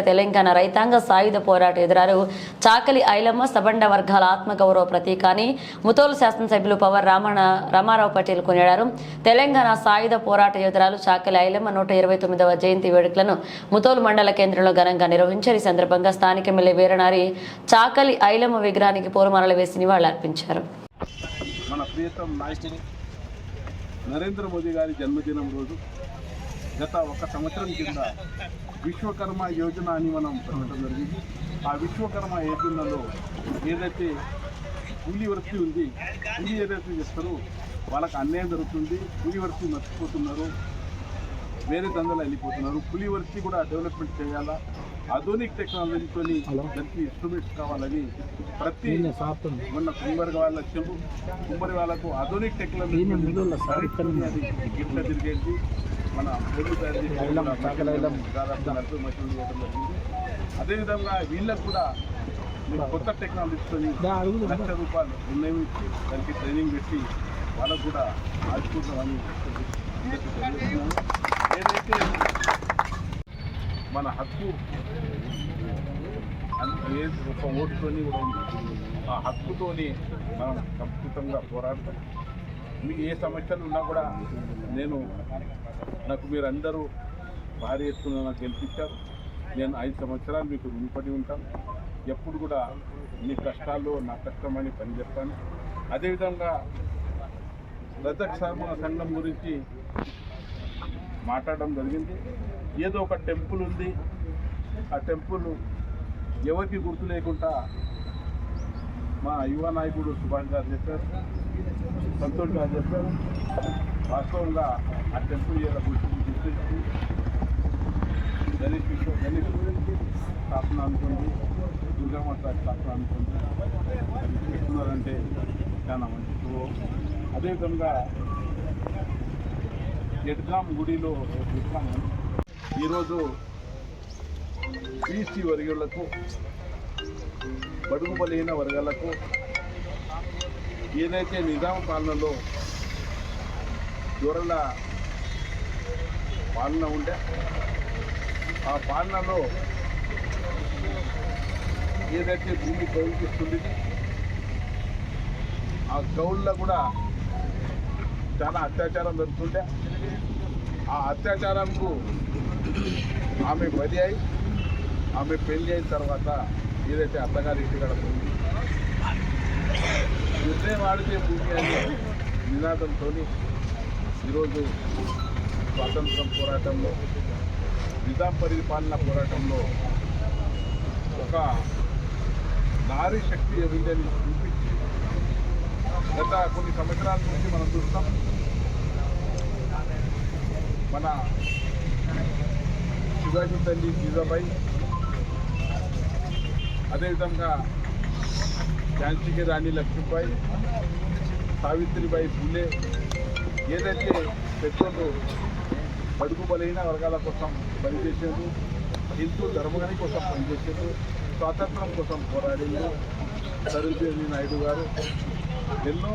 తెలంగాణ రైతాంగ సాయుధ పోరాట ఎదురారు చాకలి ఐలమ్మ సబండ వర్గాల ఆత్మగౌరవ ప్రతీక అని ముతోలు శాసనసభ్యులు పవర్ రామారావు పటేల్ కొనియాడారు. తెలంగాణ సాయుధ పోరాట యోధురాలు చాకలి ఐలమ్మ 129వ జయంతి వేడుకలను ముతోలు మండల కేంద్రంలో ఘనంగా నిర్వహించారు. ఈ సందర్భంగా స్థానిక ఎమ్మెల్యే వీరనారి చాకలి ఐలమ్మ విగ్రహానికి పూలమాలలు వేసి నివాళులర్పించారు. మన ప్రియతమ నాయకుడు నరేంద్ర మోదీ గారి జన్మదినం రోజు గత ఒక సంవత్సరం కింద విశ్వకర్మ యోజన అని మనం పెట్టడం జరిగింది. ఆ విశ్వకర్మ యోజనలో ఏదైతే కూలీ వృత్తి ఉంది, కూలీ ఏదైతే చేస్తారో వాళ్ళకి అన్యాయం జరుగుతుంది. కూలీ వృత్తి మర్చిపోతున్నారు, వేరే దందాలు వెళ్ళిపోతున్నారు. కూలీ వృత్తి కూడా డెవలప్మెంట్ చేయాలా, ఆధునిక టెక్నాలజీతో దానికి ఇన్స్ట్రుమెంట్స్ కావాలని ప్రతి మొన్న కుమ్మరి వాళ్ళ చెంపు కుమ్మరి వాళ్ళకు ఆధునిక టెక్నాలజీ గిట్ల తిరిగేది మన దాదాపు మషిన్లు ఇవ్వడం జరిగింది. అదేవిధంగా వీళ్ళకు కూడా కొత్త టెక్నాలజీతో ₹1,00,000 నిర్ణయించి దానికి ట్రైనింగ్ పెట్టి వాళ్ళకు కూడా ఆదుకుంటామని ఏదైతే మన హక్కు ఒక ఓటుతోని కూడా ఉంది. ఆ హక్కుతోని మనం సంస్కృతంగా పోరాడతాం. మీకు ఏ సమస్యలు ఉన్నా కూడా నాకు మీరందరూ భారీ ఎత్తున నాకు గెలిపించారు. నేను 5 సంవత్సరాలు మీకు రుణపడి ఉంటాను. ఎప్పుడు కూడా మీ కష్టాల్లో నా కష్టమని పనిచేస్తాను. అదేవిధంగా రజక్ సర్మ సంఘం గురించి మాట్లాడడం జరిగింది. ఏదో ఒక టెంపుల్ ఉంది, ఆ టెంపుల్ ఎవరికి గుర్తు లేకుండా మా యువ నాయకుడు సుభాష్ గారు చెప్పారు, సంతోష్ గారు చెప్పారు. వాస్తవంగా ఆ టెంపుల్ ఇలా గుర్తించి గణేష్ స్థాపన అనుకుంది, దుర్గామాత స్థాపన అనుకుంది చెప్తున్నారంటే చాలా మంచి. అదేవిధంగా ఎడ్గాం గుడిలో ఈరోజు బీసీ వర్గాలకు, బడుగు బలహీన వర్గాలకు ఏదైతే నిజాం పాలనలో దొరల పాలన ఉండే, ఆ పాలనలో ఏదైతే భూమి కౌలుకిస్తుంది, ఆ కౌళ్ళలో కూడా చాలా అత్యాచారం జరుగుతుండే. ఆ అత్యాచారంకు ఆమె బలి అయి, ఆమె పెళ్లి అయిన తర్వాత ఏదైతే అత్తగారి ఇంటి గడుపుతుంది, యుద్ధం వాడితే భూమి అనే నినాదంతో ఈరోజు స్వాతంత్రం పోరాటంలో, నిజాం పరిపాలన పోరాటంలో ఒక నారీ శక్తి ఏమిటని చూపించి గత కొన్ని సంవత్సరాల నుంచి మనం చూస్తాం. మన శివాజీ తల్లి జీజాబాయి, అదేవిధంగా ఝాన్సీ రాణి లక్ష్మీబాయి, సావిత్రిబాయి ఫులే ఏదైతే పెద్దలు బడుగు బలహీన వర్గాల కోసం పనిచేసేది, హిందూ ధర్మగని కోసం పనిచేసేది, స్వాతంత్రం కోసం పోరాడేది సరోజినీ నాయుడు గారు ఎన్నో